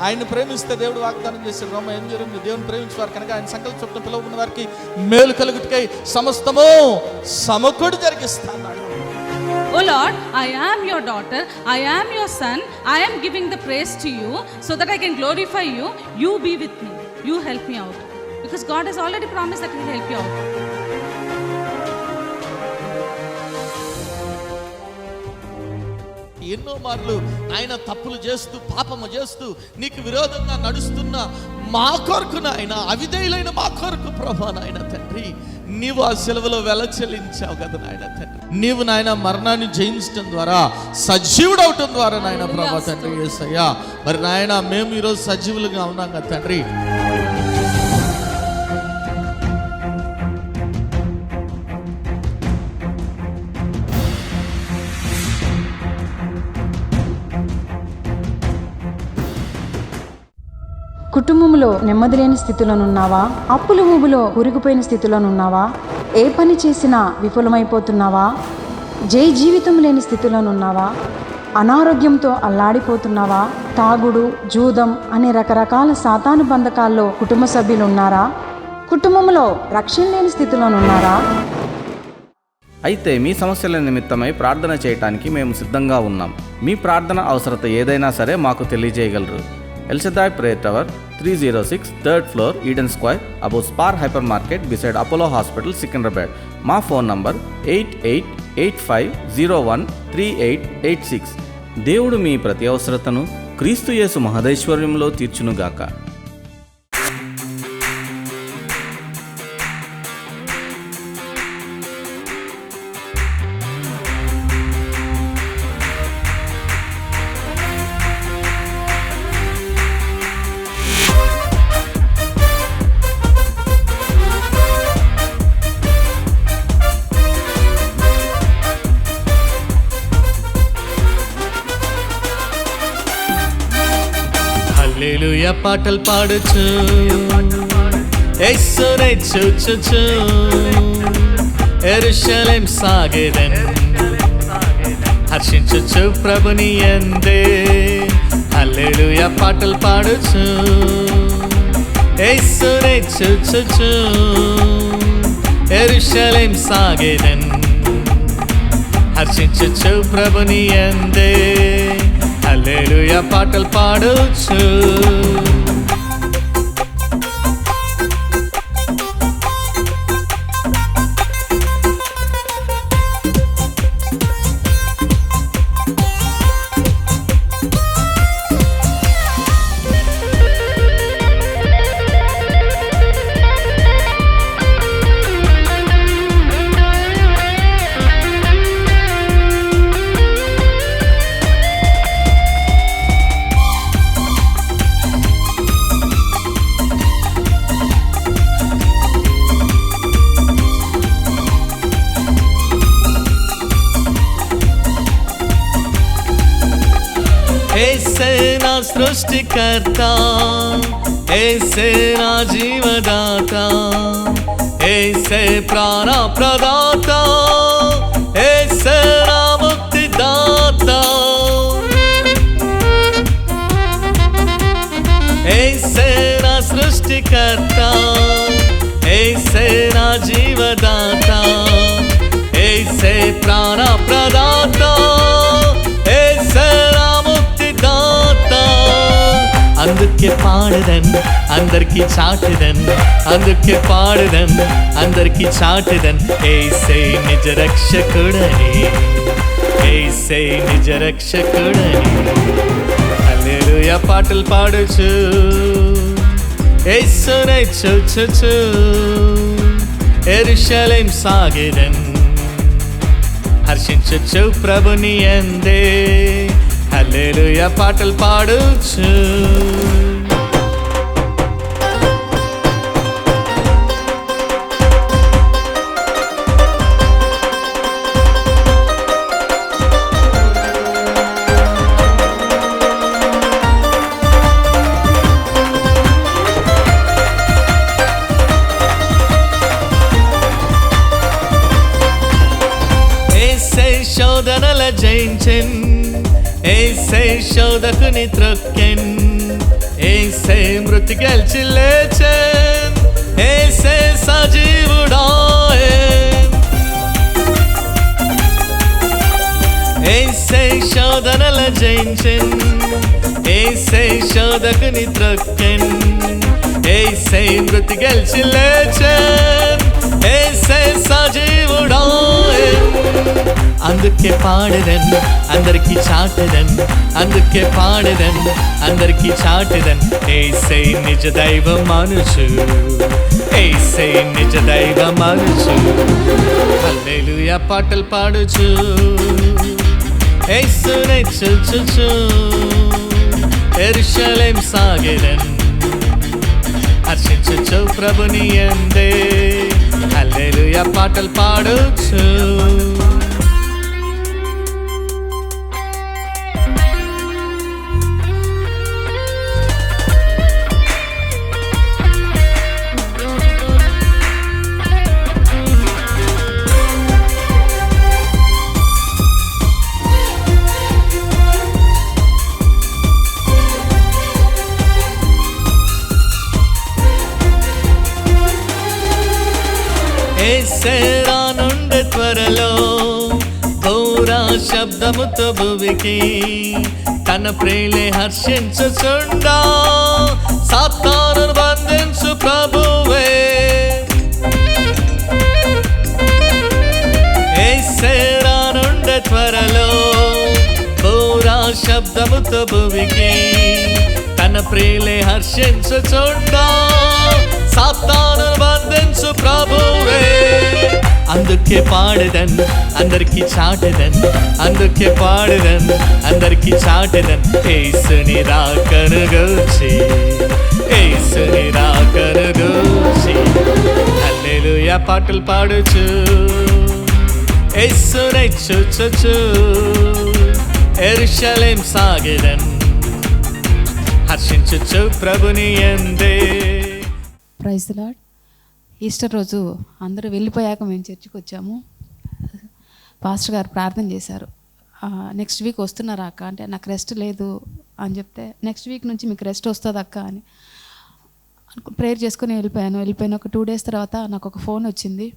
ఆయన్ని ప్రేమిస్తే దేవుడు వాగ్దానం చేశాడు. రోమ ఏం జరిగింది? దేవుని ప్రేమించేవారు కనుక ఆయన సంకల్ప చొప్పున పిలువబడిన వారికి మేలు కలుగుటకై సమస్తము సమకూడి జరిగిస్తాడు. Oh Lord, I am your daughter, I am your son, I am giving the praise to you so that I can glorify you. You be with me, you help me out, because God has already promised that He will help you out. ఎన్నో మార్లు ఆయన తప్పులు చేస్తూ పాపము చేస్తూ నీకు విరోధంగా నడుస్తున్న మా కొరకు నాయన, అవిధేయులైన మా కొరకు ప్రభా నాయన తండ్రి, నీవు ఆ సెలవులో వెల చెల్లించావు కదా నాయన తండ్రి. నీవు నాయన మరణాన్ని జయించడం ద్వారా, సజీవుడు అవటం ద్వారా నాయన ప్రభా తండ్రి యేసయ్యా, మరి నాయన మేము ఈరోజు సజీవులుగా ఉన్నాం కదా తండ్రి. కుటుంబంలో నెమ్మది లేని స్థితిలోనున్నావా? అప్పుల ఊబిలో కూరుకుపోయిన స్థితిలోనున్నావా? ఏ పని చేసినా విఫలమైపోతున్నావా? జీవితం లేని స్థితిలోనున్నావా? అనారోగ్యంతో అల్లాడిపోతున్నావా? తాగుడు, జూదం అనే రకరకాల సాతాను బంధకాల్లో కుటుంబ సభ్యులు ఉన్నారా? కుటుంబంలో రక్షణ లేని స్థితిలోనున్నారా? అయితే మీ సమస్యల నిమిత్తమై ప్రార్థన చేయటానికి మేము సిద్ధంగా ఉన్నాం. మీ ప్రార్థన అవసరత ఏదైనా సరే మాకు తెలియజేయగలరు. El Shaddai Prayer Tower, 306 3rd floor, Eden Square, above Spar Hypermarket, beside Apollo Hospital, Secunderabad. మా ఫోన్ నంబర్ 8885013886. దేవుడు మీ ప్రతి అవసరతను క్రీస్తు యేసు మహదైశ్వర్యంలో తీర్చునుగాక. హల్లెలూయా పాటలు పాడుచు యేసునే చూచుచు యెరూషలేం సాగెదన్, హర్షించుచు ప్రభుని యందే. హల్లెలూయా పాటలు పాడుచు యేసునే చూచుచు యెరూషలేం సాగెదన్, హర్షించుచు ప్రభుని యందే. హల్లెలూయా పాటలు పాడొచ్చు. యేసే నా సృష్టికర్త, యేసే నా జీవదాత, యేసే ప్రాణ ప్రదాత, యేసే నా ముక్తిదాత. యేసే నా సృష్టికర్త, యేసే నా జీవదాత, యేసే ప్రాణ ప్రదాత, యేసే నా ముక్తిదాత. అందుకే పాడదన్, అందరికీ చాటుదన్, అందుకే పాడదన్, అందరికీ చాటుదన్. యేసే నిజ రక్షకుడని, యేసే నిజ రక్షకుడని. హల్లెలూయా పాటలు పాడుచు యేసునే చూచుచు యెరూషలేం సాగెదన్, హర్షించుచు ప్రభుని యందే. హల్లెలూయా పాటలు పాడుచు. శోధనల జయించెన్, యేసే శోధకుని త్రొక్కెన్, ఏసే మృతి గెలిచి లేచెన్, ఏసే సజీవుడాయెన్, ఏసే శోధనల జయించెన్, ఏసే శోధకుని త్రొక్కెన్, ఏసే మృతి గెలిచి లేచెన్, ఏసే సజీవుడాయెన్. అందుకే పాడెదన్, అందరికీ చాటెదన్, అందుకే పాడెదన్, అందరికీ చాటెదన్. ఏసే నిజ దైవ మనుషు, ఏసే నిజ దైవ మనుషు. హల్లెలూయా పాటలు పాడుచు, యేసునే చూచుచు యెరూషలేం సాగెదన్, హర్షించుచు ప్రభుని యందే. హల్లెలూయా పాటలు పాడుచు. ఏసే రానుండే త్వరలో ఘోర శబ్దముతో భువికి, తన ప్రేలే హర్షించుచుండా సాతానును బంధించు ప్రభువే. ఏసే రానుండే త్వరలో ఘోర శబ్దముతో భువికి, తన ప్రేలే హర్షించుచుండా సాతానును బంధించు ప్రభువే. అందుకే పాడెదన్, అందరికీ చాటెదన్, అందుకే పాడెదన్, అందరికీ చాటెదన్. యేసుని రాకను గూర్చి, యేసుని రాకను గూర్చి. హల్లెలూయా పాటలు పాడుచు, యేసునే చూచుచు యెరూషలేం సాగెదన్, హర్షించుచు ప్రభుని యందే. Praise the Lord. ఈస్టర్ రోజు అందరూ వెళ్ళిపోయాక మేము చర్చికి వచ్చాము. పాస్టర్ గారు ప్రార్థన చేశారు, నెక్స్ట్ వీక్ వస్తున్నారా అక్క అంటే, నాకు రెస్ట్ లేదు అని చెప్తే, నెక్స్ట్ వీక్ నుంచి మీకు రెస్ట్ వస్తుంది అక్క అని ప్రేయర్ చేసుకుని వెళ్ళిపోయిన ఒక 2 days తర్వాత నాకు ఒక ఫోన్ వచ్చింది.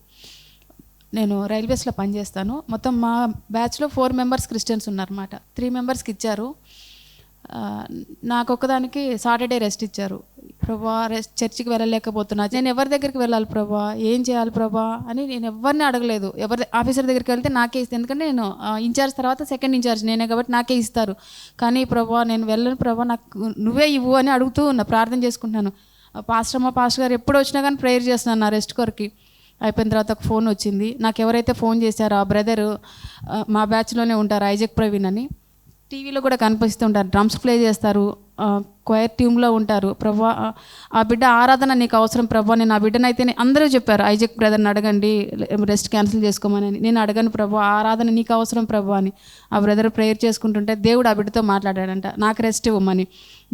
నేను రైల్వేస్లో పనిచేస్తాను. మొత్తం మా బ్యాచ్లో 4 members క్రిస్టియన్స్ ఉన్నారన్నమాట. 3 members ఇచ్చారు, నాకు ఒక్కదానికి సాటర్డే రెస్ట్ ఇచ్చారు. ప్రభా చర్చికి వెళ్ళలేకపోతున్నా, నేను ఎవరి దగ్గరికి వెళ్ళాలి ప్రభా, ఏం చేయాలి ప్రభా అని నేను ఎవరిని అడగలేదు. ఎవరి ఆఫీసర్ దగ్గరికి వెళ్తే నాకే ఇస్తాను, ఎందుకంటే నేను ఇన్ఛార్జ్ తర్వాత సెకండ్ ఇన్ఛార్జ్ నేనే కాబట్టి నాకే ఇస్తారు. కానీ ప్రభా నేను వెళ్ళను ప్రభా, నాకు నువ్వే ఇవ్వు అని అడుగుతూ ఉన్నా, ప్రార్థన చేసుకుంటున్నాను. పాస్టర్ గారు ఎప్పుడు వచ్చినా కానీ ప్రేయర్ చేస్తున్నాను నా రెస్ట్ కొరకు. అయిపోయిన తర్వాత ఒక ఫోన్ వచ్చింది. నాకు ఎవరైతే ఫోన్ చేశారో ఆ బ్రదరు మా బ్యాచ్లోనే ఉంటారు, ఐజక్ ప్రవీణ్ అని, టీవీలో కూడా కనిపిస్తుంటారు, డ్రమ్స్ ప్లే చేస్తారు, క్వైర్ టీంలో ఉంటారు. ప్రభా ఆ బిడ్డ ఆరాధన నీకు అవసరం ప్రభా, నేను ఆ బిడ్డనైతే అందరూ చెప్పారు, ఐజక్ బ్రదర్ని అడగండి రెస్ట్ క్యాన్సిల్ చేసుకోమని. నేను అడగను ప్రభా, ఆరాధన నీకు అవసరం ప్రభా అని. ఆ బ్రదర్ ప్రేయర్ చేసుకుంటుంటే దేవుడు ఆ బిడ్డతో మాట్లాడాడంట, నాకు రెస్ట్ ఇవ్వమని.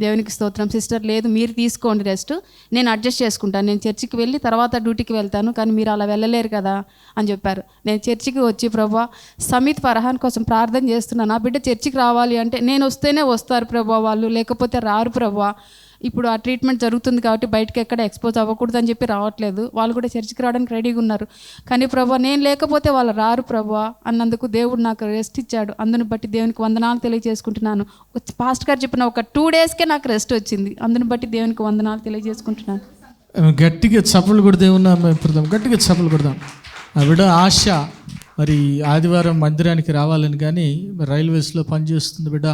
దేవునికి స్తోత్రం. సిస్టర్ లేదు మీరు తీసుకోండి రెస్ట్, నేను అడ్జస్ట్ చేసుకుంటాను, నేను చర్చికి వెళ్ళి తర్వాత డ్యూటీకి వెళ్తాను, కానీ మీరు అలా వెళ్ళలేరు కదా అని చెప్పారు. నేను చర్చికి వచ్చి ప్రభా సమీత్ ఫర్హాన్ కోసం ప్రార్థన చేస్తున్నాను, ఆ బిడ్డ చర్చికి రావాలి అంటే, నేను వస్తేనే వస్తారు ప్రభా వాళ్ళు, లేకపోతే రారు ప్రభా. ఇప్పుడు ఆ ట్రీట్మెంట్ జరుగుతుంది కాబట్టి బయటకు ఎక్కడ ఎక్స్పోజ్ అవ్వకూడదు అని చెప్పి రావట్లేదు. వాళ్ళు కూడా చర్చికి రావడానికి రెడీగా ఉన్నారు, కానీ ప్రభా నేను లేకపోతే వాళ్ళు రారు ప్రభా అన్నందుకు దేవుడు నాకు రెస్ట్ ఇచ్చాడు. అందుని బట్టి దేవునికి వందనాలు తెలియజేసుకుంటున్నాను. పాస్టర్ గారు చెప్పిన ఒక 2 daysకే నాకు రెస్ట్ వచ్చింది, అందుని బట్టి దేవునికి వందనాలు తెలియజేసుకుంటున్నాను. గట్టిగా చప్పలు కొడితే ఉన్నాం, గట్టిగా చప్పలు కొడదాం. ఆవిడ ఆశ మరి ఆదివారం మందిరానికి రావాలని, కానీ రైల్వేస్లో పనిచేస్తుంది బిడ్డ,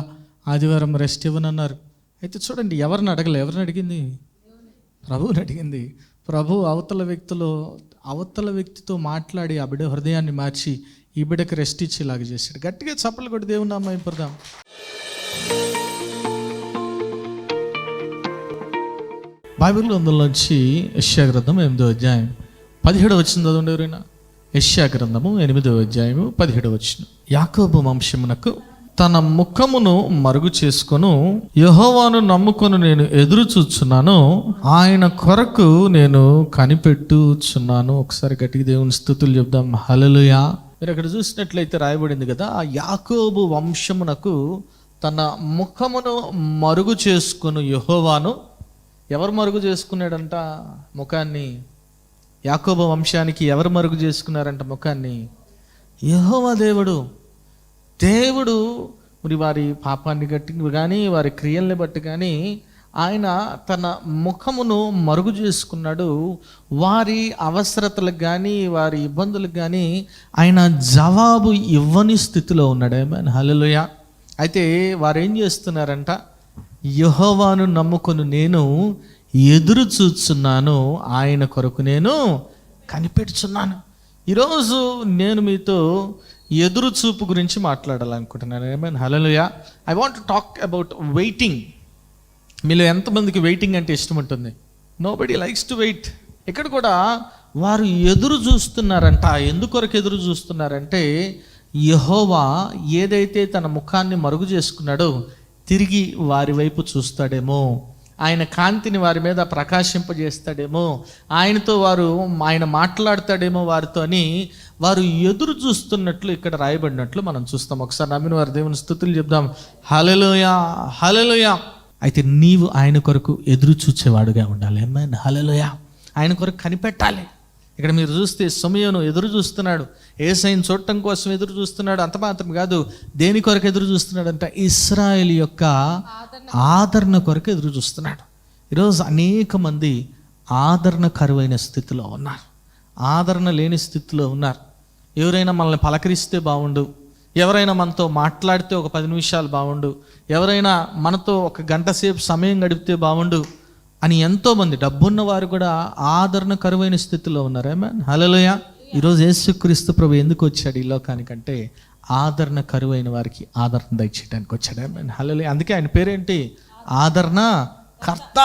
ఆదివారం రెస్ట్ ఇవ్వనన్నారు. అయితే చూడండి, ఎవరిని అడిగింది? ప్రభువుని అడిగింది. ప్రభు అవతల వ్యక్తితో మాట్లాడి ఆ బిడ్డ హృదయాన్ని మార్చి ఈ బిడ్డకి రెస్ట్ ఇచ్చేలాగా చేశాడు. గట్టిగా చప్పలు కొట్టి దేవుని నామం పడదాం. బైబిల్ అందులోంచి యెషయా గ్రంథం 8వ అధ్యాయం 17వ వచనం చదవండి ఎవరైనా. యెషయా గ్రంథము 8వ అధ్యాయము 17వ వచనం. యాకోబు వంశమునకు తన ముఖమును మరుగు చేసుకొను యెహోవాను నమ్ముకొని నేను ఎదురు చూచున్నాను, ఆయన కొరకు నేను కనిపెట్టుచున్నాను. ఒకసారి గట్టిగా దేవుని స్తుతులు చెప్దాం. హల్లెలూయా. మీరు అక్కడ చూసినట్లయితే రాయబడింది కదా, ఆ యాకోబు వంశమునకు తన ముఖమును మరుగు చేసుకుని యెహోవాను, ఎవరు మరుగు చేసుకున్నాడంట ముఖాన్ని? యాకోబు వంశానికి ఎవరు మరుగు చేసుకున్నారంట ముఖాన్ని? యెహోవా దేవుడు. దేవుడు మరి వారి పాపాన్ని బట్టి కానీ వారి క్రియల్ని బట్టి కానీ ఆయన తన ముఖమును మరుగు చేసుకున్నాడు. వారి అవసరతలకు కానీ వారి ఇబ్బందులకు కానీ ఆయన జవాబు ఇవ్వని స్థితిలో ఉన్నాడు. ఆమేన్, హల్లెలూయా. అయితే వారు ఏం చేస్తున్నారంట? యెహోవాను నమ్ముకొని నేను ఎదురు చూస్తున్నాను, ఆయన కొరకు నేను కనిపెడుచున్నాను. ఈరోజు నేను మీతో ఎదురు చూపు గురించి మాట్లాడాలనుకుంటున్నాను. Amen, hallelujah. I want to talk about waiting. మీలో ఎంతమందికి వెయిటింగ్ అంటే ఇష్టం ఉంటుంది? Nobody likes to wait. ఇక్కడ కూడా వారు ఎదురు చూస్తున్నారంట. ఎందుకొరకు ఎదురు చూస్తున్నారంటే యెహోవా ఏదైతే తన ముఖాన్ని మరుగు చేసుకున్నాడో తిరిగి వారి వైపు చూస్తాడేమో, ఆయన కాంతిని వారి మీద ప్రకాశింపజేస్తాడేమో, ఆయన మాట్లాడతాడేమో వారితో అని వారు ఎదురు చూస్తున్నట్లు ఇక్కడ రాయబడినట్లు మనం చూస్తాం. ఒకసారి నమ్మిన వారి దేవుని స్తుతులు చెప్దాం. హల్లెలూయా, హల్లెలూయా. అయితే నీవు ఆయన కొరకు ఎదురు చూచేవాడుగా ఉండాలి. ఆమేన్, హల్లెలూయా. ఆయన కొరకు కనిపెట్టాలి. ఇక్కడ మీరు చూస్తే సమయను ఎదురు చూస్తున్నాడు, యేసయ్యను చూడటం కోసం ఎదురు చూస్తున్నాడు. అంత మాత్రం కాదు, దేని కొరకు ఎదురు చూస్తున్నాడంట? ఇశ్రాయేలు యొక్క ఆదరణ కొరకు ఎదురు చూస్తున్నాడు. ఈరోజు అనేక మంది ఆదరణ కరువైన స్థితిలో ఉన్నారు, ఆదరణ లేని స్థితిలో ఉన్నారు. ఎవరైనా మనల్ని పలకరిస్తే బాగుండు, ఎవరైనా మనతో మాట్లాడితే ఒక 10 నిమిషాలు బాగుండు, ఎవరైనా మనతో ఒక గంట సేపు సమయం గడిపితే బాగుండు అని ఎంతోమంది డబ్బున్న వారు కూడా ఆదరణ కరువైన స్థితిలో ఉన్నారు. ఆమేన్, హల్లెలూయా. ఈరోజు యేసుక్రీస్తు ప్రభు ఎందుకు వచ్చాడు ఈ లోకానికంటే ఆదరణ కరువైన వారికి ఆదరణ దయచేయడానికి వచ్చాడు. ఆమేన్, హల్లెలూయా. అందుకే ఆయన పేరేంటి? ఆదరణ కర్త.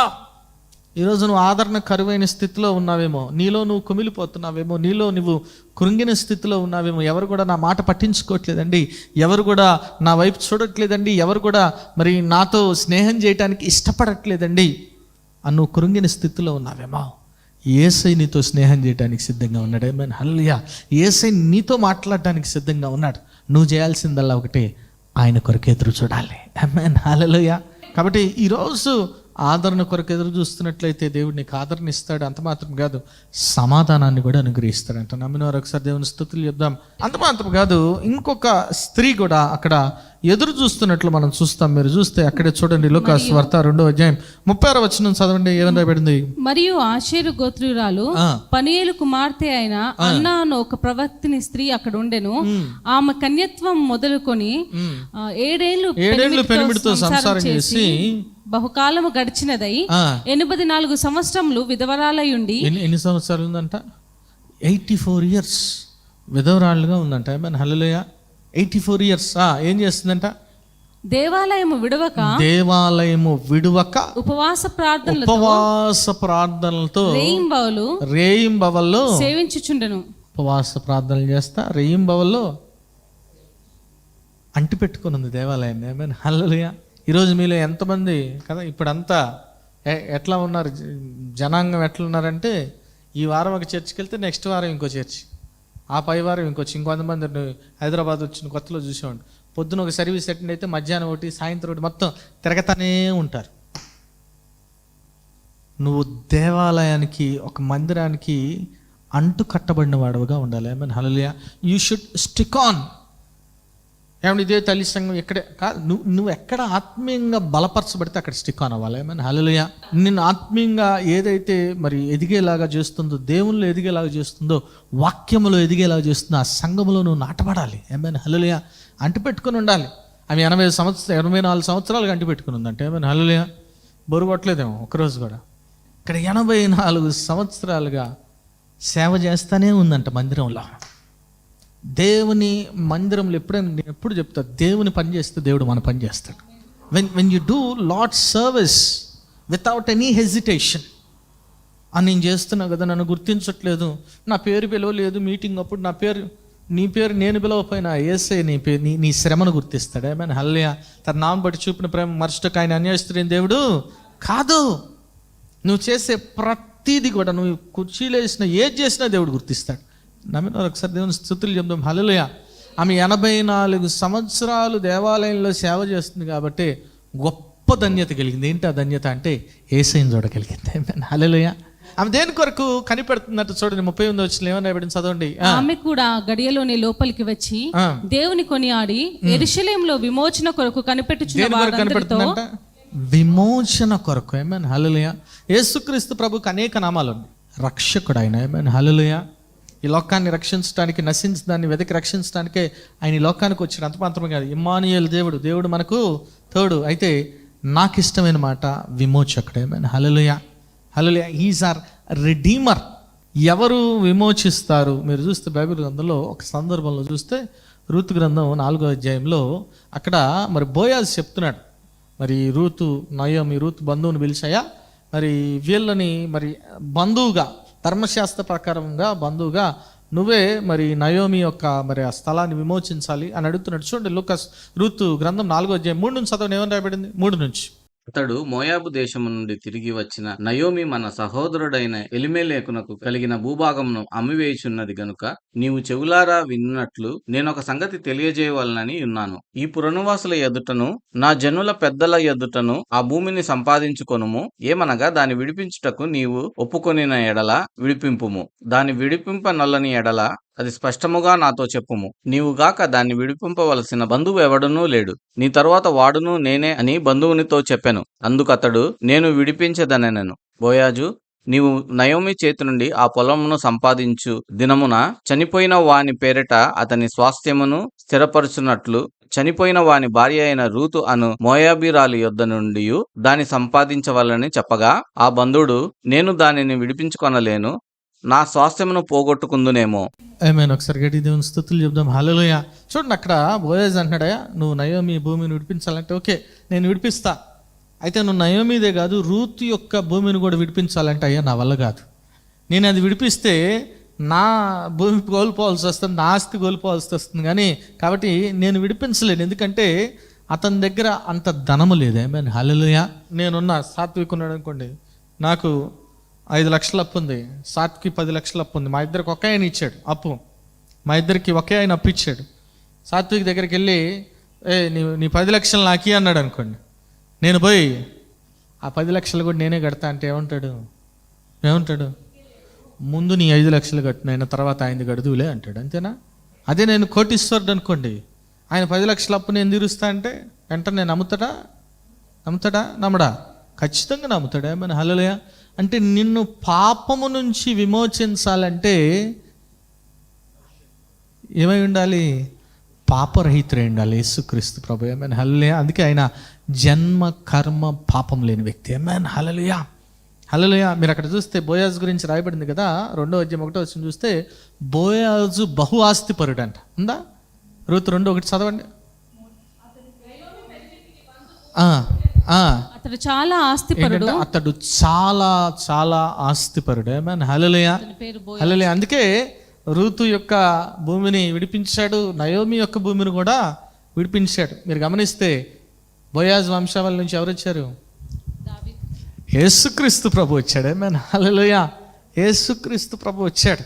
ఈరోజు నువ్వు ఆదరణ కరువైన స్థితిలో ఉన్నావేమో, నీలో నువ్వు కుమిలిపోతున్నావేమో, నీలో నువ్వు కృంగిన స్థితిలో ఉన్నావేమో. ఎవరు కూడా నా మాట పట్టించుకోవట్లేదండి, ఎవరు కూడా నా వైపు చూడట్లేదండి, ఎవరు కూడా మరి నాతో స్నేహం చేయడానికి ఇష్టపడట్లేదండి అని నువ్వు కృంగిన స్థితిలో ఉన్నావేమో. యేసయ్య నీతో స్నేహం చేయడానికి సిద్ధంగా ఉన్నాడు. ఆమేన్, హల్లెలూయా. యేసయ్య నీతో మాట్లాడడానికి సిద్ధంగా ఉన్నాడు. నువ్వు చేయాల్సిందల్లా ఒకటే, ఆయన కొరకు ఎదురు చూడాలి. ఆమేన్, హల్లెలూయా. కాబట్టి ఈరోజు ఆదరణ కొరకు ఎదురు చూస్తున్నట్లయితే దేవుడు నీకు ఆదరణ ఇస్తాడు. అంత మాత్రం కాదు, సమాధానాన్ని కూడా అనుగ్రహిస్తాడంట. నమ్మిన వారు ఒకసారి దేవుని స్తుతులు చెప్దాం. అంత మాత్రం కాదు, ఇంకొక స్త్రీ కూడా అక్కడ ఎదురు చూస్తున్నట్లు మనం చూస్తాం. మీరు చూస్తే అక్కడే చూడండి, లూకా సువార్త 2వ అధ్యాయం 36వ వచనం చదవండి. ఏమని రాయబడింది? మరియు ఆషేరు గోత్రీయురాలు పనియేలు కుమార్తె అయిన అన్నా అను ఒక ప్రవక్తిని స్త్రీ అక్కడ ఉండెను. ఆమె కన్యత్వం మొదలుకొని 7 ఏళ్ళు పెనిమిటితో సంసారం చేసి బహుకాలము గడిచినదై 84 సంవత్సరములు విధవరాలై ఉండి. ఎన్ని సంవత్సరాలు ఉందంట? 84 years విధవరాలుగా ఉందంట. ఆమేన్, హల్లెలూయా. 84 years. ఏం చేస్తుందంట? దేవాలయము విడువక ఉపవాస ప్రార్థనలతో రేయింబవల్లో సేవించుచుండెను. ఉపవాస ప్రార్థనలు చేస్తా రేయింబవల్లో అంటి పెట్టుకుని ఉంది దేవాలయాన్ని. ఆమేన్, హల్లెలూయా. ఈరోజు మీలో ఎంతమంది కదా ఇప్పుడంతా ఎట్లా ఉన్నారు, జనాంగం ఎట్లా ఉన్నారంటే ఈ వారం ఒక చర్చికి వెళ్తే నెక్స్ట్ వారం ఇంకో చర్చి, ఆ పై వారం ఇంకొచ్చి ఇంకొంతమంది హైదరాబాద్ వచ్చిన కొత్తలో చూసేవాడు. పొద్దున ఒక సర్వీస్ అటెండ్ అయితే మధ్యాహ్నం ఒకటి, సాయంత్రం ఒకటి, మొత్తం తిరగతానే ఉంటారు. నువ్వు దేవాలయానికి, ఒక మందిరానికి అంటు కట్టబడిన వాడుగా ఉండాలి. Amen, hallelujah. You should stick on. ఏమంటే ఇదే తల్లి సంఘం ఇక్కడే కాదు, నువ్వు ఎక్కడ ఆత్మీయంగా బలపరచబడితే అక్కడ స్టిక్ ఆన్ అవ్వాలి. ఆమేన్, హల్లెలూయా. నిన్ను ఆత్మీయంగా ఏదైతే మరి ఎదిగేలాగా చేస్తుందో, దేవుళ్ళు ఎదిగేలాగా చేస్తుందో, వాక్యములో ఎదిగేలాగా చేస్తుందో ఆ సంఘములో నువ్వు నాటపడాలి. ఆమేన్, హల్లెలూయా. అంటి పెట్టుకుని ఉండాలి. ఆమె 84 సంవత్సరాలుగా అంటి పెట్టుకుని ఉందంటే. ఆమేన్, హల్లెలూయా. బరువు పట్టలేదేమో ఒకరోజు కూడా. ఇక్కడ 84 సంవత్సరాలుగా సేవ చేస్తూనే ఉందంట మందిరంలో. దేవుని మందిరంలో ఎప్పుడైనా నేను ఎప్పుడు చెప్తా, దేవుని పని చేస్తే దేవుడు మన పని చేస్తాడు. When you do lord service without any hesitation. అని నేను చేస్తున్నా కదా, నన్ను గుర్తించట్లేదు, నా పేరు పిలవలేదు మీటింగ్ అప్పుడు, నీ పేరు నేను పిలవపోయినా యేసయ్య నీ శ్రమను గుర్తిస్తాడు. ఆమేన్, హల్లెలూయా. తన నామం బట్టి చూపిన ప్రేమ మరచుటకు ఆయన అన్యాయస్తుడైన దేవుడు కాదు. నువ్వు చేసే ప్రతిదీ కూడా, నువ్వు కుర్చీలో వేసినా ఏది చేసినా దేవుడు గుర్తిస్తాడు. నమ్మిన ఒకసారి దేవుని స్తుతులు చెప్దాం. హల్లెలూయా. ఆమె 84 సంవత్సరాలు దేవాలయంలో సేవ చేస్తుంది కాబట్టి గొప్ప ధన్యత కలిగింది. ఏంటి ఆ ధన్యత అంటే యేసయ్యను చూడగలిగింది. హల్లెలూయా. ఆమె దేని కొరకు కనిపెడుతున్నట్టు చూడండి. 38 వచ్చిన ఏమన్నా ఇప్పుడు చదవండి. ఆమె కూడా గడియలోనే లోపలికి వచ్చి దేవుని కొనియాడి యెరూషలేములో విమోచన కొరకు కనిపెట్టుచున్న వారందరితో కనిపెడుతుందంట విమోచన కొరకు. ఏమేన్ హల్లెలూయా. యేసుక్రీస్తు ప్రభుకి అనేక నామాలు ఉన్నాయి. రక్షకుడు ఆయన. ఏమేన్ హల్లెలూయా. ఈ లోకాన్ని రక్షించడానికి, నశించడాన్ని వెతికి రక్షించడానికే ఆయన ఈ లోకానికి వచ్చాడు. అంత మాత్రమే కాదు, ఇమ్మానుయేల్ దేవుడు, దేవుడు మనకు తోడు. అయితే నాకు ఇష్టమైన మాట విమోచకుడు. Amen hallelujah. Hallelujah. He's our redeemer. ఎవరు విమోచిస్తారు? మీరు చూస్తే బైబిల్ గ్రంథంలో ఒక సందర్భంలో చూస్తే రూతు గ్రంథం 4వ అధ్యాయంలో అక్కడ మరి బోయాజ్ చెప్తున్నాడు, మరి నయోమి రూతు బంధువుని పిలిచాయా, మరి వీళ్ళని మరి బంధువుగా, ధర్మశాస్త్ర ప్రకారంగా బంధువుగా నువ్వే మరి నయోమి యొక్క మరి ఆ స్థలాన్ని విమోచించాలి అని అడుగుతున్నాడు. చూడండి లూకాస్ రూతు గ్రంథం 4వ అధ్యాయం 3 నుంచి చదవండి. ఏమని రాయబడింది? 3 నుంచి. అతడు మోయాబు దేశము నుండి తిరిగి వచ్చిన నయోమి మన సహోదరుడైన ఎలిమెలేకునకు కలిగిన భూభాగమును అమ్మివేయుచున్నది గనుక నీవు చెవులారా విన్నట్లు నేనొక సంగతి తెలియజేయవలనని ఉన్నాను. ఈ పురనివాసుల ఎదుటను నా జనుల పెద్దల ఎదుటను ఆ భూమిని సంపాదించుకొనుము. ఏమనగా దాని విడిపించుటకు నీవు ఒప్పుకొనిన ఎడల విడిపింపుము, దాని విడిపింపనొల్లని ఎడల అది స్పష్టముగా నాతో చెప్పుము. నీవుగాక దాన్ని విడిపింపవలసిన బంధువు ఎవడునూ లేడు, నీ తరువాత వాడును నేనే అని బంధువునితో చెప్పెను. అందుకతడు నేను విడిపించదనెను. బోయాజు, నీవు నయోమి చేతి నుండి ఆ పొలమును సంపాదించు దినమున చనిపోయిన వాని పేరిట అతని స్వాస్థ్యమును స్థిరపరచునట్లు చనిపోయిన వాని భార్య అయిన రూతు అను మోయాబీరాలి యొద్ద నుండి దాన్ని సంపాదించవలని చెప్పగా ఆ బంధువుడు, నేను దానిని విడిపించుకొనలేను, నా స్వాస్థ్యమును పోగొట్టుకుందునేమో. ఏమైనా ఒకసారి గట్టి దేవుని స్తుతులు చెప్దాం. హల్లెలూయా. చూడండి అక్కడ బోయాజ్ అంటున్నాడయా, నువ్వు నయోమి భూమిని విడిపించాలంటే ఓకే నేను విడిపిస్తా. అయితే నువ్వు నయోమిదే కాదు రూతు యొక్క భూమిని కూడా విడిపించాలంటే అయ్యా నా వల్ల కాదు. నేను అది విడిపిస్తే నా భూమి కోల్పోవాల్సి వస్తుంది, నా ఆస్తి కోల్పోవాల్సి వస్తుంది. కానీ కాబట్టి నేను విడిపించలేను, ఎందుకంటే అతని దగ్గర అంత ధనము లేదు. ఏమైనా హల్లెలూయా. నేనున్నా సాత్విక్ ఉన్నాడు అనుకోండి, నాకు 5 లక్షల అప్పు ఉంది, సాత్కి 10 లక్షల అప్పు ఉంది. మా ఇద్దరికి ఒకే ఆయన ఇచ్చాడు అప్పు, మా ఇద్దరికి ఒకే ఆయన అప్పు ఇచ్చాడు. సాత్విక్ దగ్గరికి వెళ్ళి నీ 10 లక్షలు నాకి అన్నాడు అనుకోండి, నేను పోయి ఆ 10 లక్షలు కూడా నేనే కడతా అంటే ఏమంటాడు? ముందు నీ 5 లక్షలు కట్టిన తర్వాత ఆయనది గడుదువులే అంటాడు. అంతేనా? అదే నేను కోటీశ్వరుడు అనుకోండి, ఆయన 10 లక్షల అప్పు నేను తీరుస్తా అంటే వెంటనే నమ్ముతాడా? నమ్మడా? ఖచ్చితంగా నమ్ముతాడా? ఏమైనా హల్లెలూయా. అంటే నిన్ను పాపము నుంచి విమోచించాలంటే ఏమై ఉండాలి? పాపరహితుడై ఉండాలి యేసుక్రీస్తు ప్రభు. ఏమైనా హల్లెలూయా. అందుకే ఆయన జన్మ కర్మ పాపం లేని వ్యక్తి. ఏమైనా హల్లెలూయా. హల్లెలూయా. మీరు అక్కడ చూస్తే బోయాజు గురించి రాయబడింది కదా, 2వ అధ్యాయం 1వ వచనం చూస్తే బోయాజు బహు ఆస్తిపరుడు అంట. ఉందా? రూతు 2:1 చదవండి. అతడు చాలా ఆస్తిపరుడు. అతడు చాలా చాలా ఆస్తిపరుడు. ఏమైనా హల్లెలూయా. హల్లెలూయా. అందుకే రూతు యొక్క భూమిని విడిపించాడు, నయోమి యొక్క భూమిని కూడా విడిపించాడు. మీరు గమనిస్తే బోయాజ్ వంశావళి నుంచి ఎవరు వచ్చారు? యేసుక్రీస్తు ప్రభు వచ్చాడు. ఏమైనా హల్లెలూయా. యేసుక్రీస్తు ప్రభు వచ్చాడు.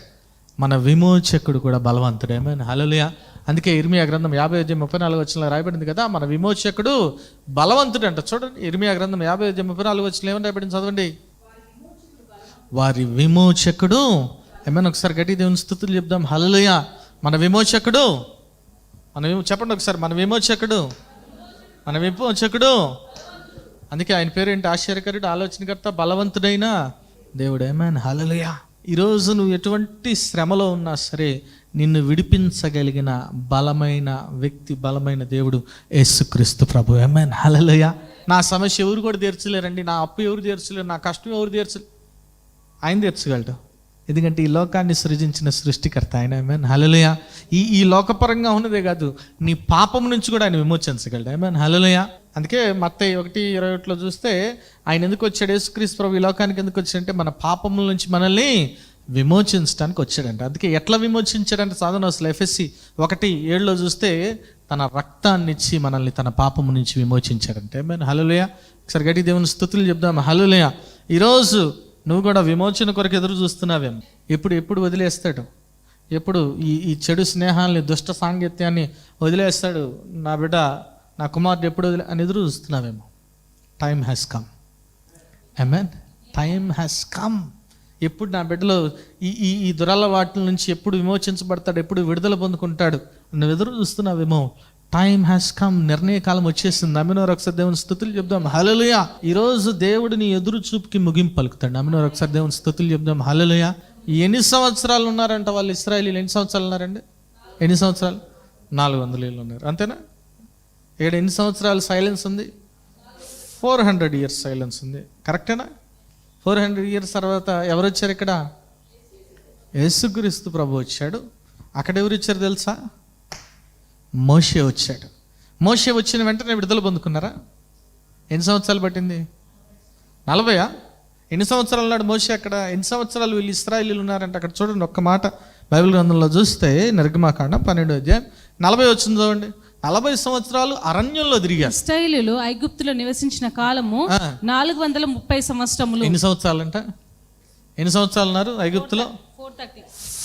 మన విమోచకుడు కూడా బలవంతుడు. ఏమైనా హల్లెలూయా. అందుకే ఇర్మియా గ్రంథం 50:34 రాయబడింది కదా, మన విమోచకుడు బలవంతుడు అంట. చూడండి ఇర్మియా గ్రంథం 50:34 ఏమని రాయబడింది చదవండి. వారి విమోచకుడు. ఏమైనా ఒకసారి గట్టి దేవుని స్తుతులు చెప్దాం. హల్లెలూయా. మన విమోచకుడు, చెప్పండి ఒకసారి, మన విమోచకుడు. అందుకే ఆయన పేరు ఏంటి? ఆశ్చర్యకరుడు, ఆలోచనకర్త, బలవంతుడైన దేవుడు. ఏమైనా హల్లెలూయా. ఈరోజు నువ్వు ఎటువంటి శ్రమలో ఉన్నా సరే నిన్ను విడిపించగలిగిన బలమైన వ్యక్తి, బలమైన దేవుడు యేసుక్రీస్తు ప్రభు. ఆమేన్ హల్లెలూయా. నా సమస్య ఎవరు కూడా తీర్చలేరండి, నా అప్పు ఎవరు తీర్చలేరు, నా కష్టం ఎవరు తీర్చలేరు, ఆయన తీర్చగలడు. ఎందుకంటే ఈ లోకాన్ని సృజించిన సృష్టికర్త ఆయన. ఆమేన్ హల్లెలూయా. ఈ లోకపరంగా ఉన్నదే కాదు, నీ పాపం నుంచి కూడా ఆయన విమోచించగలడు. ఆమేన్ హల్లెలూయా. అందుకే మత్తయి 1:21 చూస్తే ఆయన ఎందుకు వచ్చాడు? యేసుక్రీస్తు ప్రభు ఈ లోకానికి ఎందుకు వచ్చాడంటే మన పాపముల నుంచి మనల్ని విమోచించడానికి వచ్చాడంట. అందుకే ఎట్లా విమోచించాడంటే సాధన అసలు ఎఫ్ఎస్సి 1:7 చూస్తే తన రక్తాన్ని ఇచ్చి మనల్ని తన పాపము నుంచి విమోచించాడంటే. ఆమేన్ హల్లెలూయా. ఒకసారి గట్టి దేవుని స్తుతులు చెప్దాం. హల్లెలూయా. ఈరోజు నువ్వు కూడా విమోచన కొరకు ఎదురు చూస్తున్నావేమో. ఎప్పుడు వదిలేస్తాడు, ఎప్పుడు ఈ చెడు స్నేహాల్ని, దుష్ట సాంగత్యాన్ని వదిలేస్తాడు నా బిడ్డ, నా కుమారుడు ఎప్పుడు అని ఎదురు చూస్తున్నావేమో. Time has come. Amen. Time has come. ఎప్పుడు నా బిడ్డలో ఈ దురలవాట్ల నుంచి ఎప్పుడు విమోచించబడతాడు, ఎప్పుడు విడుదల పొందుకుంటాడు, నువ్వు ఎదురు చూస్తున్నావేమో. Time has come. నిర్ణయ కాలం వచ్చేసింది. నమ్మినవారు ఒకసారి దేవుని స్తుతులు చెప్దాం హల్లెలూయా. ఈరోజు దేవుడు నీ ఎదురు చూపుకి ముగింపు పలుకుతాడు. నమ్మినవారు ఒకసారి దేవుని స్తుతులు చెప్దాం హల్లెలూయా. ఎన్ని సంవత్సరాలు ఉన్నారంట వాళ్ళు ఇశ్రాయేలీలు? ఎన్ని సంవత్సరాలు ఉన్నారండి? ఎన్ని సంవత్సరాలు? 400 ఏళ్ళు ఉన్నారు, అంతేనా? ఇక్కడ ఎన్ని సంవత్సరాలు సైలెన్స్ ఉంది? 400 years సైలెన్స్ ఉంది, కరెక్టేనా? 400 years తర్వాత ఎవరు వచ్చారు ఇక్కడ? యేసుక్రీస్తు ప్రభు వచ్చాడు. అక్కడ ఎవరు వచ్చారు తెలుసా? మోషే వచ్చాడు. మోషే వచ్చిన వెంటనే విడుదల పొందుకున్నారా? ఎన్ని సంవత్సరాలు పట్టింది? 40? ఎన్ని సంవత్సరాలు ఉన్నాడు మోషే అక్కడ? ఎన్ని సంవత్సరాలు వీళ్ళు ఇశ్రాయేలీలు ఉన్నారంటే అక్కడ చూడండి, ఒక్క మాట బైబిల్ గ్రంథంలో చూస్తే నిర్గమాకాండం 12వ అధ్యాయం 40 వచ్చింది చూడండి. 40 సంవత్సరాలు అరణ్యంలో తిరిగారు. ఇశ్రాయేలీయులు ఐగుప్తులో నివసించిన కాలము 430 సంవత్సరములు. ఎన్ని సంవత్సరాలు అంట? ఎన్ని సంవత్సరాలు ఉన్నారు ఐగుప్తులో?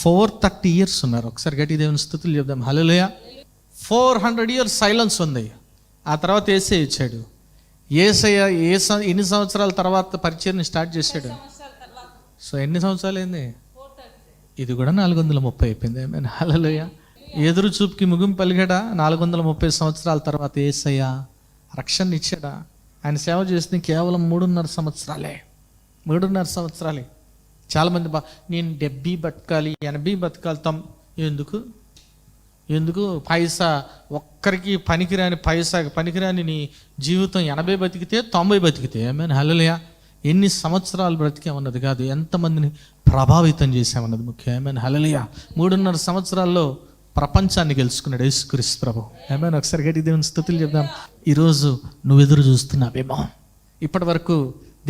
430 years ఉన్నారు. ఒకసారి గట్టి దేవుని స్తుతులు చెప్దాం హల్లెలూయా. 400 years సైలెన్స్ ఉంది. ఆ తర్వాత యేసయ్య వచ్చాడు. యేసయ్య ఎన్ని సంవత్సరాల తర్వాత పరిచర్ని స్టార్ట్ చేశాడు? సో ఎన్ని సంవత్సరాలు అయింది? ఇది కూడా 430 అయిపోయింది. ఆమేన్ హల్లెలూయా. ఎదురు చూపుకి ముగింపు పలిగాడా? 430 సంవత్సరాల తర్వాత యేసయ్య రక్షణ ఇచ్చాడా? ఆయన సేవ చేసింది కేవలం 3.5 సంవత్సరాలే. 3.5 సంవత్సరాలే. చాలామంది నేను 70 బతకాలి, 80 బతకాలి. ఎందుకు పైసా ఒక్కరికి పనికిరాని, పైసాకి పనికిరాని నీ జీవితం 80 బతికితే 90 బతికితే ఆమేన్ హల్లెలూయా. ఎన్ని సంవత్సరాలు బ్రతికామన్నది కాదు, ఎంతమందిని ప్రభావితం చేశామన్నది ముఖ్యం. ఆమేన్ హల్లెలూయా. 3.5 సంవత్సరాల్లో ప్రపంచాన్ని గెలుచుకున్నాడు యేసుక్రీస్తు ప్రభు. ఆమేన్. ఒకసారి గట్టి దేవుని స్తుతులు చెప్దాం. ఈరోజు నువ్వు ఎదురు చూస్తున్నావేమో, ఇప్పటి వరకు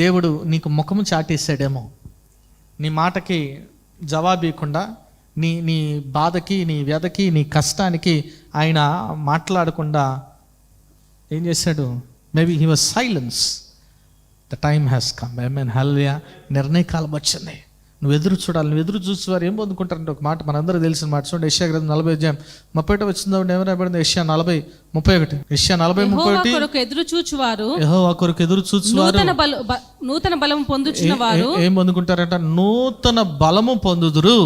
దేవుడు నీకు ముఖము చాటేశాడేమో, నీ మాటకి జవాబీయకుండా, నీ బాధకి, నీ వ్యధకి, నీ కష్టానికి ఆయన మాట్లాడకుండా ఏం చేశాడు? Maybe he was silence. The time has come. Amen hallelujah. నిర్ణయ కాలం వచ్చింది. నువ్వు ఎదురు చూడాలి. నువ్వు ఎదురు చూసేవారు ఏం పొందుకుంటారంటే ఒక మాట మనందరూ తెలిసిన మాట చూడండి. యెషయా గ్రంథం 40వ అధ్యాయం 31 వచ్చిందో ఏమైనా యెషయా 40:31. యెషయా 40:31. యెహోవా కొరకు ఎదురు చూచువారు నూతన బలము పొందుచున్న వారు ఏం పొందుకుంటారంట? నూతన బలము పొందుదురు.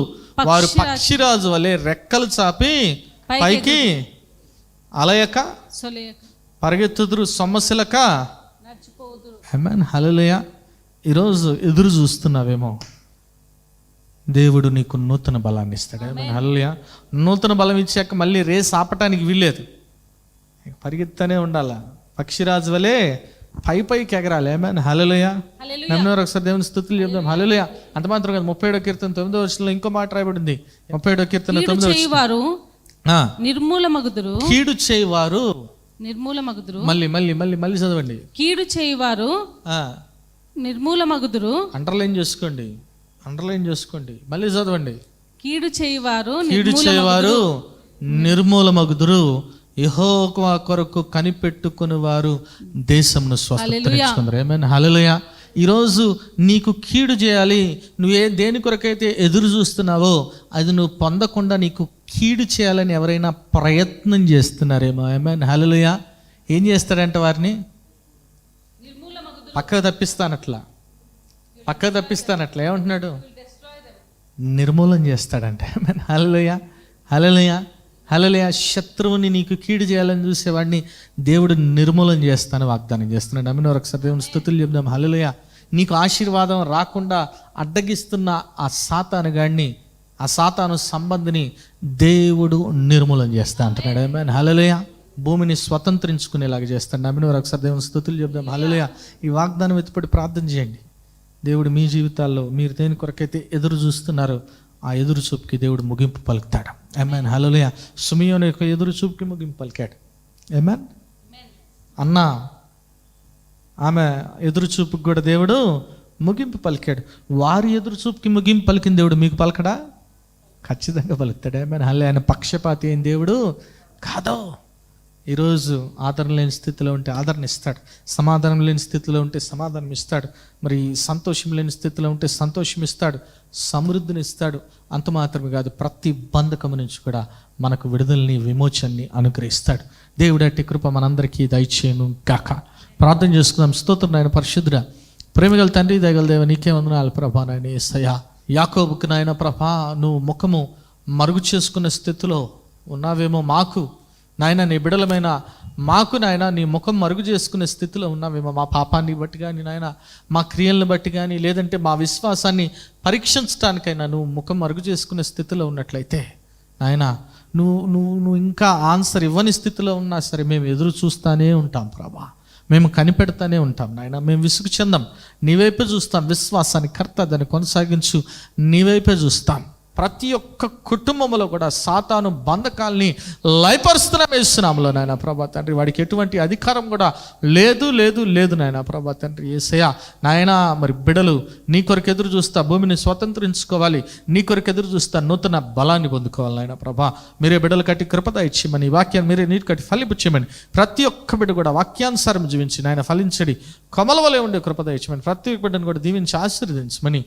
వారు పక్షిరాజు వలె రెక్కలు చాపి పైకి అలయక పరిగెత్తుదురు, సొమ్మసిలక నడిచిపోదురు. ఆమేన్ హల్లెలూయా. ఈరోజు ఎదురు చూస్తున్నావేమో, దేవుడు నీకు నూతన బలాన్ని ఇస్తాడు. ఆమేన్ హల్లెలూయా. నూతన బలం ఇచ్చాక మళ్ళీ రేస్ ఆపటానికి వీల్లేదు, పరిగెత్తానే ఉండాలా. పక్షిరాజు వలె పైకి ఎగరాలి. ఆమేన్ హల్లెలూయా. నమ్మినవారు ఒకసారి దేవుని స్తుతులు చెప్దాం హల్లెలూయా. అంత మాత్రం కాదు, 37వ కీర్తన 9వ వచనంలో ఇంకో మాట రాయబడింది. 37వ కీర్తన 9వ వచనం, నిర్మూలమగుదురు. కీడు చేయవారు నిర్మూలమగుదురు. మళ్ళీ చదవండి. కీడు చేయవారు నిర్మూలమగుదురు. అండర్లైన్ చేసుకోండి. మళ్ళీ చదవండి. కీడు చేయవారు నిర్మూలమగుదురు. యెహోవా కొరకు కనిపెట్టుకుని వారు దేశమును స్వస్థతరించుకుందరు. ఆమేన్ హల్లెలూయా. ఈరోజు నీకు కీడు చేయాలి, నువ్వు దేని కొరకైతే ఎదురు చూస్తున్నావో అది నువ్వు పొందకుండా నీకు కీడు చేయాలని ఎవరైనా ప్రయత్నం చేస్తున్నారేమో. ఆమేన్ హల్లెలూయా. ఏం చేస్తాడంటే వారిని పక్కకు తప్పిస్తానట్లా ఏమంటున్నాడు? నిర్మూలన చేస్తాడంటే. ఆమేన్ హల్లెలూయా. హల్లెలూయా. శత్రువుని నీకు కీడు చేయాలని చూసేవాడిని దేవుడు నిర్మూలన చేస్తాను వాగ్దానం చేస్తున్నాడు. ఆమేన్. ఒకసారి దేవుని స్తుతులు చెప్దాం హల్లెలూయా. నీకు ఆశీర్వాదం రాకుండా అడ్డగిస్తున్న ఆ సాతాను సంబంధిని దేవుడు నిర్మూలన చేస్తా అంటున్నాడు. ఆమేన్ హల్లెలూయా. భూమిని స్వతంత్రించుకునేలాగా చేస్తాడు. ఆమేన్. ఒకసారి దేవుని స్తుతులు చెప్దాం హల్లెలూయా. ఈ వాగ్దానం ఎత్తుపడి ప్రార్థన చేయండి. దేవుడు మీ జీవితాల్లో మీరు దేని కొరకైతే ఎదురు చూస్తున్నారో ఆ ఎదురు చూపుకి దేవుడు ముగింపు పలుకుతాడు. ఆమేన్ హల్లెలూయా. సిమియోను యొక్క ఎదురు చూపుకి ముగింపు పలికాడు. ఆమేన్. అన్న ఆమె ఎదురు చూపుకి కూడా దేవుడు ముగింపు పలికాడు. వారి ఎదురు చూపుకి ముగింపు పలికిన దేవుడు మీకు పలకడా? ఖచ్చితంగా పలుకుతాడు. ఆమేన్ హల్లెలూయా. ఆయన పక్షపాతి అయిన దేవుడు కాదు. ఈరోజు ఆదరణ లేని స్థితిలో ఉంటే ఆదరణ ఇస్తాడు, సమాధానం లేని స్థితిలో ఉంటే సమాధానం ఇస్తాడు, మరి సంతోషం లేని స్థితిలో ఉంటే సంతోషం ఇస్తాడు, సమృద్ధిని ఇస్తాడు. అంత మాత్రమే కాదు, ప్రతి బంధకం నుంచి కూడా మనకు విడుదలని, విమోచనని అనుగ్రహిస్తాడు. దేవుడు అట్టి కృప మనందరికీ దయచేయను గాక. ప్రార్థన చేసుకుందాం. స్తోత్రం నాయన పరిశుద్ధుడా, ప్రేమగల తండ్రి, దయగల దేవ, నీకే వందనాలు ప్రభా. నాయన యేసయ్యా, యాకోబుకు నాయన ప్రభా, నువ్వు ముఖము మరుగు చేసుకున్న స్థితిలో ఉన్నావేమో మాకు నాయన, నీ బిడలమైన మాకు నాయన నీ ముఖం మరుగు చేసుకునే స్థితిలో ఉన్నావేమో, మా పాపాన్ని బట్టి కానీ నాయన, మా క్రియలను బట్టి కానీ, లేదంటే మా విశ్వాసాన్ని పరీక్షించడానికైనా నువ్వు ముఖం మరుగు చేసుకునే స్థితిలో ఉన్నట్లయితే నాయన, నువ్వు ఇంకా ఆన్సర్ ఇవ్వని స్థితిలో ఉన్నా సరే మేము ఎదురు చూస్తూనే ఉంటాం ప్రభా, మేము కనిపెడతానే ఉంటాం నాయన, మేము విసుగు చెందాం, నీవైపే చూస్తాం. విశ్వాసాన్ని కర్త, దాన్ని కొనసాగించు, నీవైపే చూస్తాం. ప్రతి ఒక్క కుటుంబంలో కూడా సాతాను బంధకాల్ని లయపరుస్తున్నాం వేస్తున్నాములో నాయన ప్రభా తండ్రి. వాడికి ఎటువంటి అధికారం కూడా లేదు లేదు లేదు నాయన ప్రభా తండ్రి. యేసయ్యా నాయన, మరి బిడలు నీ కొరకు ఎదురు చూస్తా భూమిని స్వతంత్రించుకోవాలి, నీ కొరకు ఎదురు చూస్తా నూతన బలాన్ని పొందుకోవాలి నాయన ప్రభా. మీరే బిడలు కట్టి కృపద ఇచ్చేయమని, వాక్యాన్ని మీరే నీటి కట్టి ఫలించమని, ప్రతి ఒక్క బిడ్డ కూడా వాక్యానుసారం జీవించి నాయన ఫలించడి, కొమల వలె ఉండే కృపద ఇచ్చేయమని, ప్రతి ఒక్క బిడ్డను కూడా దీవించి ఆశీర్వదించమని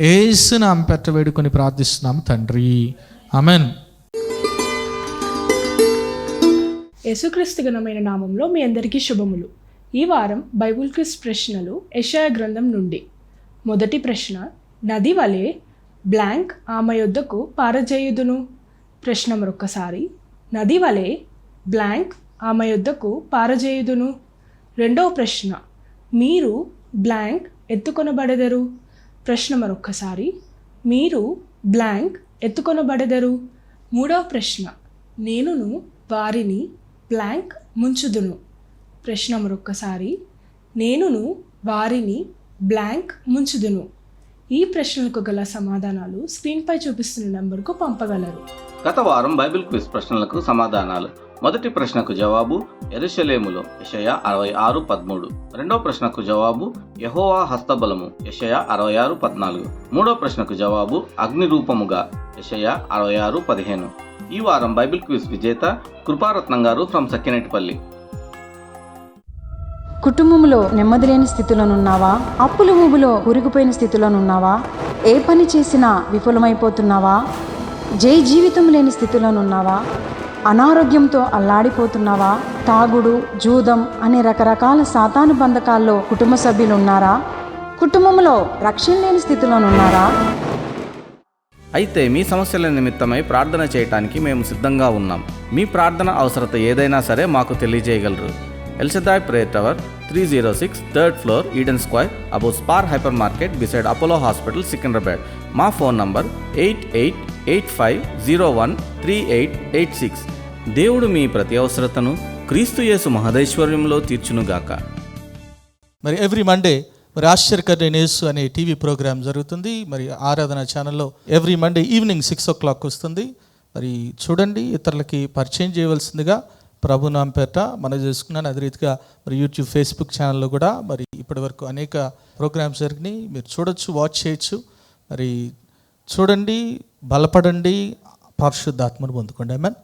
యేసు నామమున పెట్ట వేడుకొని ప్రార్థిస్తున్నాం తండ్రి, ఆమెన్. యేసుక్రీస్తు ఘనమైన నామంలో మీ అందరికీ శుభములు. ఈ వారం బైబిల్ క్విజ్ ప్రశ్నలు యెషయా గ్రంథం నుండి. మొదటి ప్రశ్న, నది వలె బ్లాంక్ ఆమె యొద్దకు పారజేయుదును. ప్రశ్న మరొకసారి, నది వలె బ్లాంక్ ఆమె యొద్దకు పారజేయుదును. రెండవ ప్రశ్న, మీరు బ్లాంక్ ఎత్తుకొనబడెదరు. ప్రశ్న మరొకసారి, మీరు బ్లాంక్ ఎత్తుకొనబడెదరు. మూడవ ప్రశ్న, నేనును వారిని బ్లాంక్ ముంచుదును. ప్రశ్న మరొక్కసారి, నేనును వారిని బ్లాంక్ ముంచుదును. ఈ ప్రశ్నలకు గల సమాధానాలు స్క్రీన్పై చూపిస్తున్న నంబర్కు పంపగలరు. గత వారం బైబిల్ క్విజ్ ప్రశ్నలకు సమాధానాలు. మొదటి ప్రశ్నకు జవాబు యెరూషలేములో యెషయా 66:13. రెండవ ప్రశ్నకు జవాబు యెహోవా హస్తబలము యెషయా 66:14. మూడవ ప్రశ్నకు జవాబు అగ్ని రూపముగా యెషయా 66:15. ఈ వారం బైబిల్ క్విజ్ విజేత కృపారత్నం గారు ఫ్రమ్ సక్కినేటిపల్లి. కుటుంబంలో నెమ్మది లేని స్థితిలోనున్నావా? అప్పుల ఊబిలో కూరుకుపోయిన స్థితిలోనున్నావా? ఏ పని చేసినా విఫలమైపోతున్నావా? జీవితం లేని స్థితిలోనున్నావా? అనారోగ్యంతో అల్లాడిపోతున్నావా? తాగుడు, జూదం అనే రకరకాల సాతాను బంధకాల్లో కుటుంబ సభ్యులు ఉన్నారా? కుటుంబంలో రక్షణ లేని స్థితిలోనున్నారా? అయితే మీ సమస్యల నిమిత్తమై ప్రార్థన చేయటానికి మేము సిద్ధంగా ఉన్నాం. మీ ప్రార్థన అవసరత ఏదైనా సరే మాకు తెలియజేయగలరు. El Shaddai prayer tower, 306 3rd floor, Eden square, above Spar hyper market, beside Apollo hospital, Secunderabad. మా ఫోన్ నంబర్ 8885013886. దేవుడు మీ ప్రతి అవసరతను క్రీస్తు యేసు మహదైశ్వర్యంలో తీర్చునుగాక. మరి ఎవ్రీ మండే మరి ఆశ్చర్యకరమైన యేసు అనే టీవీ ప్రోగ్రామ్ జరుగుతుంది. మరి ఆరాధన ఛానల్లో ఎవ్రీ మండే ఈవినింగ్ 6 o'clock వస్తుంది. మరి చూడండి, ఇతరులకి పరిచయం చేయవలసిందిగా ప్రభు నామ పేరిట మనం చేసుకున్నాను. అదే రీతిగా మరి యూట్యూబ్, ఫేస్బుక్ ఛానల్లో కూడా మరి ఇప్పటి వరకు అనేక ప్రోగ్రామ్స్ జరిగినాయి. మీరు చూడొచ్చు, వాచ్ చేయొచ్చు. మరి చూడండి, బలపడండి, పరిశుద్ధాత్మను పొందుకోండి. ఆమేన్.